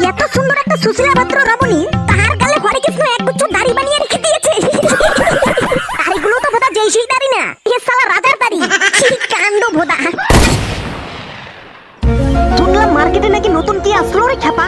এত সুন্দর একটা সুশীলা ভদ্র রমণী তার গালে হরে কৃষ্ণ এক গুচ্ছ দাড়ি বানিয়ে রেখে দিয়েছে। আর এগুলো তো ভোদা যেই সেই দাড়ি না, এ শালা রাজার দাড়ি। কি কাণ্ড ভোদা। শুনলাম মার্কেটে নাকি নতুন কি আসলো রে খেপা?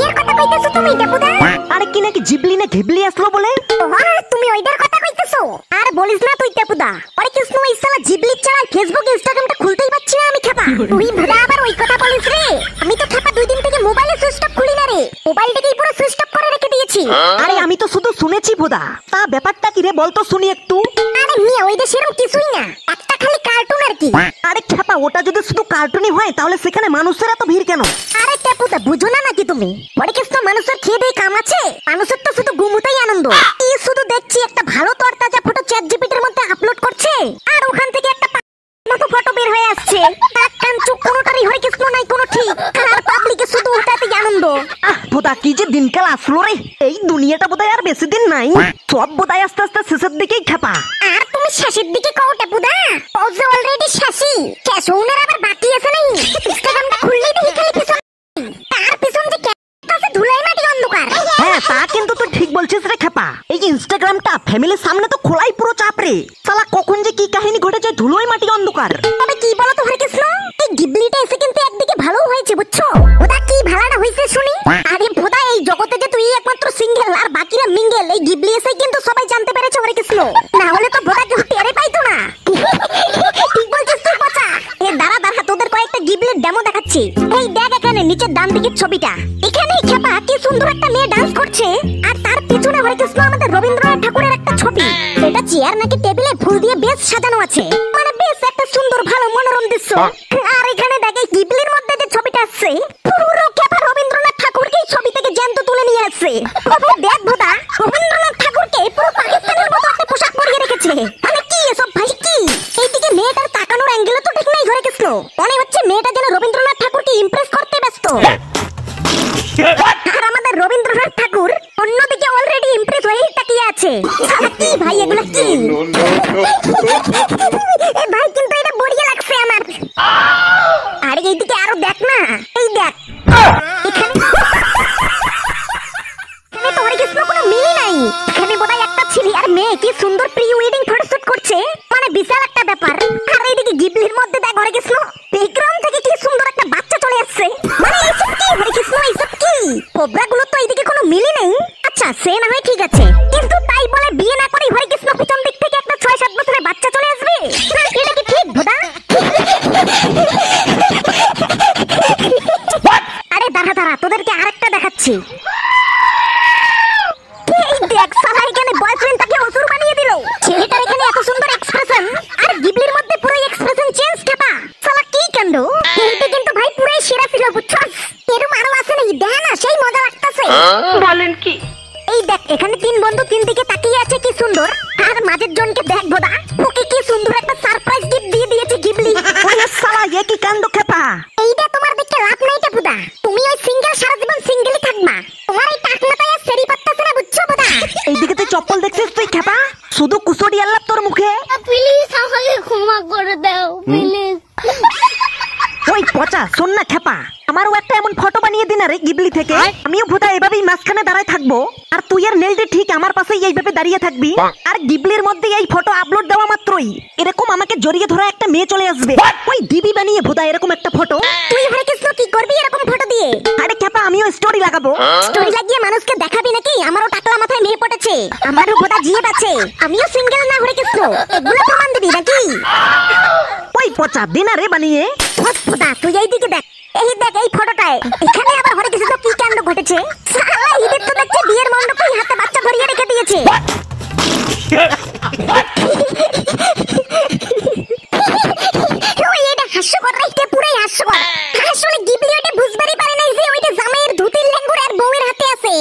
এর কথা কইতেছো তুমি দেবুদা? আরে কি নাকি জিবলি না ঘিবলি আসলো বলে? ওহ তুমি ওইটার কথা কইতেছো? আর বলিস না তুই দেবুদা, হরে কৃষ্ণ এই শালা জিবলি চালায় ফেসবুক ইনস্টাগ্রামটা খুলতেই পাচ্ছি না আমি খেপা। তুই ভোদা আবার ওই কথা বলিস রে? আমি তো খেপা 2 দিন থেকে মোবাইলে সুইচ অফ খুলি না রে, মোবাইলটাকেই পুরো সুইচ অফ করে রেখে দিয়েছি। আরে আমি তো শুধু শুনেছি ভোদা, তা ব্যাপারটা কি রে বলতো শুনি একটু। আরে মিয়া ওইটা সেরকম কিছুই না, একটা খালি কার্টুন আর কি। আরে খেপা ওটা যদি শুধু কার্টুনই হয় তাহলে সেখানে মানুষের এত ভিড় কেন? আরে টেপুদা বুঝো না নাকি তুমি? হরে কৃষ্ণ মানুষের খেয়ে দিয়ে কাম আছে? মানুষের তো শুধু ঘুমুতেই আনন্দ। এই শুধু দেখছি একটা ভালো তরতাজা ফটো চ্যাট জিপিটির মধ্যে আপলোড করছে, আর ওখান থেকে একটা মতো ফটো বের হয়ে আসছে। এক কান চোখ কোনোটারই হরে কৃষ্ণ নাই কোনো ঠিক, আর পাবলিকে শুধু ওটাতেই আনন্দ। ভোদা কি যে দিনকাল আসলো রে, এই দুনিয়াটা বোধহয় আর বেশি দিন নাই। সব বোধহয় আস্তে আস্তে শেষের দিকেই খেপা। আর তুমি শেষের দিকে কও টেপুদা? ও যে অলরেডি শেষই, ক্যাশউনের আবার বাকি আছে নাই। ইনস্টাগ্রামটা খুললেই দেখি খালি পিছন, তার পিছন যে আছে ধুলাই মাটি অন্ধকার। হ্যাঁ তা কিন্তু তুই ঠিক বলছিস রে খেপা। এই ইনস্টাগ্রামটা ফ্যামিলির সামনে তো খোলাই পুরো চাপ রে। শালা কখন যে কি কাহিনী ঘটে যায় ধুলোয় মাটি অন্ধকার। তবে কি বলো তো হরে কৃষ্ণ, এই গিবলিটা এসে কিন্তু একদিকে ভালো হয়েছে বুঝছো? ওটা কি ভালোটা হয়েছে শুনি? আরে ভোদা এই জগতে যে তুই একমাত্র সিঙ্গেল আর বাকিরা মিঙ্গেল, এই গিবলি এসে কিন্তু সবাই জানতে পেরেছে হরে কৃষ্ণ। না হলে তো ভোদা কেউ টেরে পাইতো না। ঠিক বলছিস তুই বাচ্চা। এ দাঁড়া দাঁড়া তোদের কয়েকটা গিবলির ডেমো দেখাচ্ছি। এই দেখ এখানে নিচের ডান দিকের ছবিটা, এখানেই খেপা কি সুন্দর একটা মেয়ে ডান্স করছে, আর তার পিছনে হরে কৃষ্ণ আমাদের রবীন্দ্রনাথ ঠাকুরের একটা ছবি। এটা চেয়ার নাকি টেবিলে ফুল দিয়ে বেশ সাজানো আছে, মানে বেশ একটা সুন্দর ভালো মনোরম দৃশ্য। আর এখানে দেখ এই গিবলির মধ্যে যে ছবিটা আছে, পুরো খেপা রবীন্দ্রনাথ ঠাকুরকে এই ছবি থেকে জ্যান্ত তুলে নিয়ে আসছে। তবে দেখ ভোদা, রবীন্দ্রনাথ ঠাকুরকে পুরো পাকিস্তানের মতো একটা পোশাক পরিয়ে রেখেছে। মানে কি এসব ভাই কি? এইদিকে মেয়েটার তাকানোর অ্যাঙ্গেল তো ঠিক নাই হরে কৃষ্ণ, মনে হচ্ছে মেয়েটা যেন রবীন্দ্রনাথ ঠাকুরকে ইমপ্রেস করতে ব্যস্ত। আর আমাদের রবীন্দ্রনাথ ঠাকুর অন্যদিকে অলরেডি ইমপ্রেস হয়েই তাকিয়ে আছে। কি ভাই এগুলো কি? এ ভাই কিন্তু এটা বড়িয়া লাগছে আমার। আরে এইদিকে আরো দেখ না, এই দেখ এখানে তো হরে কৃষ্ণ কোনো মিল নাই। এখানে বোধহয় একটা ছেলে আর মেয়ে কি সুন্দর প্রি ওয়েডিং ফটোশুট করছে, মানে বিশাল একটা ব্যাপার। আর এইদিকে গিবলির মধ্যে দেখ হরে কৃষ্ণ ব্যাকগ্রাউন্ড থেকে কি সুন্দর একটা বাচ্চা চলে আসছে। মানে এইসব কি হরে কৃষ্ণ, এইসব কি? কোবরাগুলো তো এইদিকে কোনো মিলই নেই। আচ্ছা সে না হয় ঠিক আছে, কিন্তু তাই বলে বিয়ে না করে হরে কৃষ্ণ পিছন দিক থেকে একটা 6-7 বছরের বাচ্চা চলে আসবে? না এটা কি ঠিক ভোদা? আরে দাঁড়া দাঁড়া তোদেরকে আরেকটা দেখাচ্ছি। এই দেখ শালা এখানে বয়ফ্রেন্ড তাকে অসুর বানিয়ে দিল। ছেলেটার এখানে এত সুন্দর এক্সপ্রেশন, আর গিবলির মধ্যে পুরো এক্সপ্রেশন চেঞ্জ খেপা। শালা কি কাণ্ড! এইটা কিন্তু ভাই পুরোই সেরা ছিল বুঝছস? এরকম আরো আছে নাকি? দেখ না সেই মজা লাগতাছে। বলেন কি? এই দেখ এখানে 3 বন্ধু 3 দিকে তাকিয়ে আছে কি সুন্দর, আর মাঝের জনকে দেখ বোদা ওকে কি সুন্দর একটা সারপ্রাইজ গিফট দিয়ে দিয়েছে গিবলি। ওরে শালা এ কি কাণ্ড খেপা! এইটা তোমার দেখতে লাভ নাই টেপুদা, তুমি ওই সিঙ্গেল সারা জীবন সিঙ্গেলই থাকবা। তোমার এই টাকমাটায় আর সেরি পাত্তাছে না বুঝছো বোদা? এইদিকে তুই চপ্পল দেখছিস তুই খেপা, শুধু কুসুরি আল্লাহ তোর মুখে। প্লিজ আমাকে ক্ষমা করে দাও প্লিজ। ওই পচা শোন না খেপা, আমারও একটা এমন ফটো বানিয়ে দিন রে গিবলি থেকে। আমিও ভোদা এভাবেই মাঝখানে দাঁড়ায় থাকবো, আর তুই আর নেলটি ঠিক আমার পাশেই এইভাবে দাঁড়িয়ে থাকবি। আর গিবলির মধ্যে এই ফটো আপলোড দেওয়া মাত্রই এরকম আমাকে জড়িয়ে ধরা একটা মেয়ে চলে আসবে। ওই দিবি বানিয়ে ভোদা এরকম একটা ফটো। তুই হরে কৃষ্ণ কি করবি এরকম ফটো দিয়ে? আরে খেপা আমিও স্টোরি লাগাবো। স্টোরি লাগিয়ে মানুষকে দেখাবি নাকি আমারও টাকলা মাথায় মেয়ে পড়েছে, আমারও বোদা জিয়ে আছে, আমিও সিঙ্গেল না হরে কৃষ্ণ, এগুলো প্রমাণ দিবি নাকি? ওই পচা দিন রে বানিয়ে। বোদা তুই এইদিকে দেখ, এই দেখ এই ফটোটায় এখানে আবার হরে কৃষ্ণ কি কাণ্ড ঘটেছে। শালা ঈদের তো দেখছে বিয়ের মণ্ডপে হাতে বাচ্চা ধরিয়ে রেখে দিয়েছে। ওই এটা হাস্যকর রে, এটা পুরাই হাস্যকর। আসলে গিবলি ওটা বুঝবারই পারে নাই যে ওইটা জামাইয়ের ধুতির লেঙ্গুর আর বউয়ের হাতে আছে।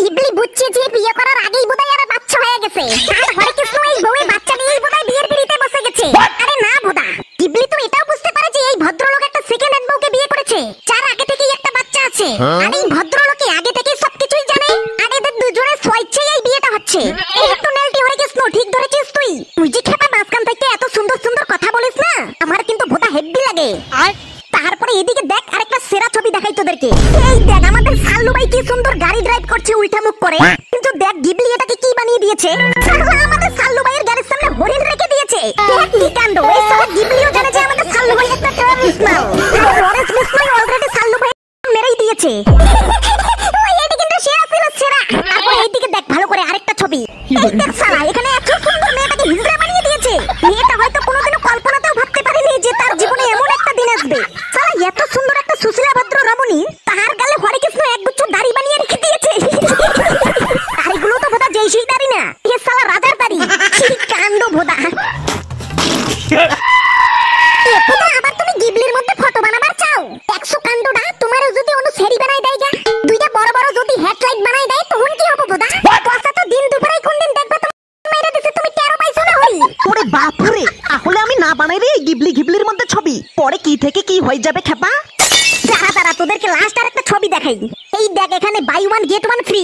গিবলি বুঝছে যে বিয়ে করার আগেই বোধহয় আর বাচ্চা হয়ে গেছে, আর হরে কৃষ্ণ এই বউয়ের বাচ্চা নিয়েই বোধহয় বিয়ের পিড়িতে বসে গেছে। আরে না বোদা, গিবলি তো এটাও বুঝতে পারে যে এই ভদ্রলোক একটা সেকেন্ড হ্যান্ড বউকে বিয়ে করেছে, যার আগে থেকেই একটা বাচ্চা আছে। আর এই ভদ্রলোকে আগে থেকেই সবকিছুই জানে, আর এদের দুজনের স্বেচ্ছায় এই বিয়েটা হচ্ছে। এই তো নেলটি হরে কৃষ্ণ ঠিক ধরেছিস তুই। তুই যে খেপা মাঝখান থেকে এত সুন্দর সুন্দর কথা বলিস না, আমার কিন্তু ভোদা হেব্বি লাগে। তারপরে এদিকে দেখ আরেকটা সেরা ছবি দেখাই থেকে। এই দেখ আমাদের সাল্লু ভাই কি সুন্দর গাড়ি ড্রাইভ করছে উল্টা মুখ করে, কিন্তু দেখ গিবলি এটাকে কি বানিয়ে দিয়েছে। শালা আমাদের সাল্লু ভাইয়ের গাড়ির সামনে হরিণ রেখে দিয়েছে। দেখ কি কাণ্ড, এই শালা গিবলিও জানে যে আমাদের সাল্লু ভাই একটা টেররিস্ট মাল। লরেন্স মিসমাই অলরেডি সাল্লু ভাই মেরেই দিয়েছে। ওই এটা কিন্তু সেরা ছিল সেরা। তারপর এইদিকে দেখ ভালো করে আরেকটা ছবি। এই দেখ শালা এখানে এত সুন্দর মেয়েটাকে হিজড়া বানিয়ে দিয়েছে। মেয়েটা হয়তো কোনোদিনও কল্পনাতেও ভাবতে পারেনি যে তার জীবনে এমন একটা দিন আসবে। শালা এত সুন্দর একটা সুশীলা ভদ্র রমণী তার গালে হরে কৃষ্ণ একগুচ্ছ দাড়ি বানিয়ে রেখে দিয়েছে। দাড়িগুলো তো ভোদা যেই সেই দাড়ি না, এ শালা রাজার দাড়ি। কি কাণ্ড ভোদা। এ ভোদা আবার তুমি গিবলির মধ্যে ফটো বানাবার চাও? 100 কাণ্ডটা তোমারও যদি অনু সেরি বানাই দেয় গা, দুইটা বড় বড় যদি হেডলাইট বানাই দেয় তখন কি হবে ভোদা? কথা তো দিন দুপুরে কোন দিন দেখবে তুমি মেরে দিছে, তুমি টেরো পাইছো না হরি? ওরে বাপুরে, তাহলে আমি না বানাই রে গিবলি গিবলির মধ্যে ছবি, পরে কি থেকে কি হয়ে যাবে খেপা। দাঁড়া দাঁড়া তোদেরকে লাস্ট আর একটা ছবি দেখাই। এই দেখ এখানে buy one get one free.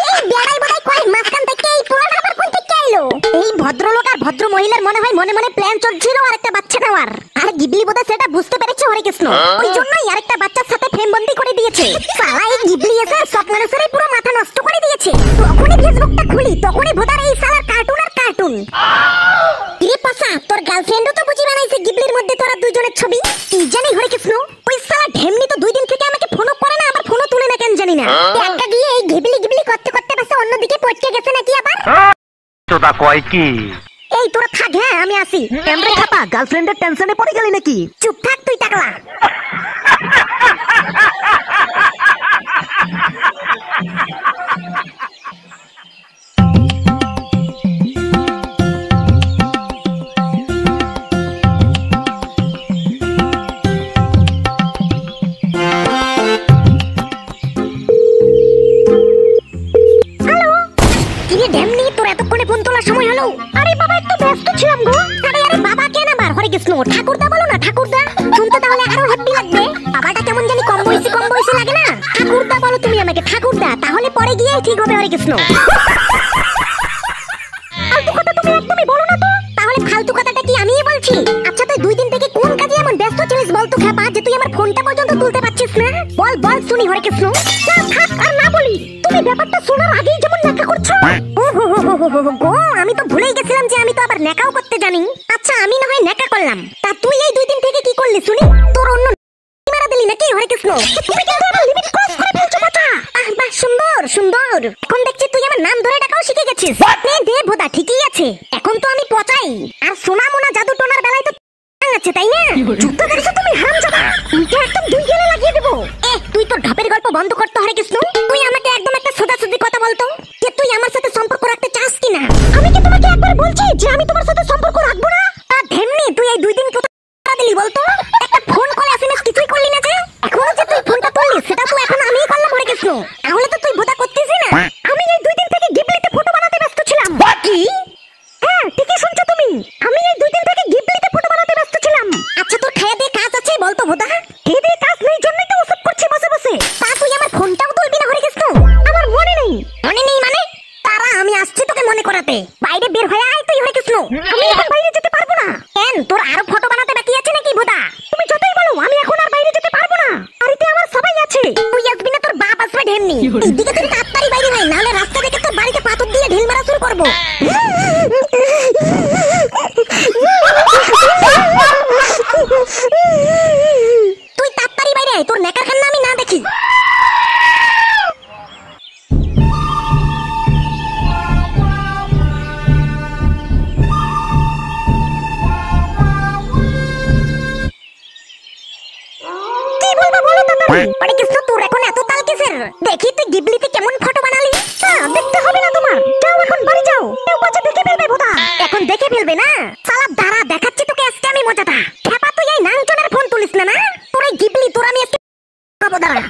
এই বেড়াই বড়াই কয় মাঝখান থেকে এই পোলাটা আবার কোন থেকে আইলো? এই ভদ্রলোক আর ভদ্র মহিলার মনে হয় মনে মনে প্ল্যান চলছিল আরেকটা বাচ্চা নেওয়ার। আর গিবলি বোধহয় সেটা বুঝতে পেরেছে হরে কৃষ্ণ, ওই জন্যই আরেকটা বাচ্চার সাথে ফ্রেমবন্দি করে দিয়েছে। শালা এই গিবলি এসে স্বপ্নানুসারে পুরো মাথা নষ্ট করে দিয়েছে। তখনই ফেসবুকটা খুলি তখনই ভোদার এই শালার কার্টুন আর কার্টুন। কিরে পাসা তোর গার্লফ্রেন্ডও তো বুঝি বানাইছে গিবলির মধ্যে তোরা দুইজনের ছবি। কি জানি হরে কৃষ্ণ, ওই শালা ঢেমনি তো 2 দিন থেকে আমাকে ফোনও করে না, আবার ফোনও তুলে না কেন জানি না। একটা গিয়ে এই গিবলি গিবলি করতে করতে বাসা অন্যদিকে পড়তে গেছে নাকি আবার। তোরা কয় কি? এই তোরা থাক, হ্যাঁ আমি আসি। এমরে খেপা গার্লফ্রেন্ডের টেনশনে পড়ে গেলি নাকি? চুপ থাক তুই টাকলা। কিরে ঢেমনি তোর এতক্ষণে ফোন তোলার সময় হলো? আরে বাবা একটু ব্যস্ত ছিলাম গো। আরে আরে বাবা কেন আবার? হরে কৃষ্ণ ঠাকুরদা বলো না, ঠাকুরদা শুনতে তাহলে আরো হ্যাপি লাগবে। বাবাটা কেমন জানি কম বয়সী লাগে না? ঠাকুরদা বলো তুমি আমাকে, ঠাকুরদা, তাহলে পরে গিয়ে ঠিক হবে হরে কৃষ্ণ। ফালতু কথা তুমি একদমই বলো না তো। তাহলে ফালতু কথাটা কি আমিই বলছি? আচ্ছা তুই 2 দিন থেকে কোন কাজে এমন ব্যস্ত ছিলিস বল তো খেপা, যে তুই আমার ফোনটা পর্যন্ত তুলতে পারছিস না? বল বল শুনি হরে কৃষ্ণ। না থাক আর না বলি, তুমি ব্যাপারটা শোনার আগেই যেমন নেকা করছো। ও হো হো হো হো হো গো, আমি তো ভুলেই গেছিলাম যে আমি তো আবার নেকাও করতে জানি। আচ্ছা আমি না হয় নেকা করলাম, তা তুই এই 2 দিন থেকে কি করলি শুনি? তোর অন্য মারা দিলি নাকি হরে কৃষ্ণ? তুমি কিন্তু আমার লিমিট ক্রস করে ফেলছো বাচ্চা। বাহ সুন্দর সুন্দর, এখন দেখছি তুই আমার নাম ধরে ডাকাও শিখে গেছিস। নে দে ভোদা ঠিকই আছে, এখন তো আমি পচাই। আর সোনা মোনা জাদু টোনার বেলায় তো আছে তাই না? যুদ্ধ দেখছো তুমি হারামজাদা, উল্টে একদম 2 গেলে লাগিয়ে দেবো। তুই তোর ঢপের গল্প বন্ধ করতে হরে কৃষ্ণ। তুই আমাকে একদম একটা সোজাসুজি কথা বলতো, যে তুই আমার সাথে সম্পর্ক রাখতে চাস কিনা। আমি কি তোমাকে একবার বলছি যে আমি তোমার সাথে সম্পর্ক রাখবো না? আর ঢেমনি তুই এই 2 দিন কোথায় দিলি বলতো? একটা ফোন কল এসএমএস কিছুই করলি না যে? এখনো যে তুই ফোনটা করলি সেটা তো এখন আমিই করলাম হরে কৃষ্ণ। তাহলে তো তুই বোধা করতেছিস না। আমি এই 2 দিন থেকে গিবলিতে ফটো বানাতে ব্যস্ত ছিলাম। কি? হ্যাঁ ঠিকই শুনছো তুমি, আমি এই 2 দিন থেকে গিবলিতে ফটো বানাতে ব্যস্ত ছিলাম। আচ্ছা তোর খেয়ে দিয়ে কাজ আছে বলতো ভোদা? খেয়ে দিয়ে কাজ নেই জন্যই তো ওসব করছি বসে বসে। তা তুই আমার ফোনটাও তুলবি না হরে কৃষ্ণ? আমার মনে নেই। মনে নেই মানে? তারা আমি আসছি তোকে মনে করাতে। বাইরে বের হয়ে আয় তুই হরে কৃষ্ণ। আমি এখন বাইরে যেতে পারবো না। কেন তোর আরো ফটো বানাতে বাকি আছে নাকি ভোদা? তুমি যতই বলো আমি এখন আর বাইরে যেতে পারবো না। বাড়িতে আমার সবাই আছে। তুই আসবি না, তোর বাপ আসবে ঢেমনি। এইদিকে তুই তাড়াতাড়ি বাইরে আয়, নাহলে রাস্তা থেকে তোর বাড়িতে পাথর দিয়ে ঢিল মারা শুরু করবো। তুই তাড়াতাড়ি বাইরে আয়, তোর নেকার খান্না আমি না দেখি। কি বলবো বলো তাড়াতাড়ি। আরে কৃষ্ণ তোর এখন এত তাল কিসের? দেখি তুই গিবলিতে কেমন ফটো বানালি। দেখতে হবে না তোমার, যাও এখন বাড়ি যাও। কেউ বাচ্চা দেখে ফেলবে ভোদা। এখন দেখে ফেলবে না? সালা দাঁড়া দেখাচ্ছি তোকে আজকে আমি মজাটা। খেপা তুই এই নাংচনের ফোন তুলিস না? না তোর এই গিবলি তোর আমি আজকে খাবো দাঁড়া।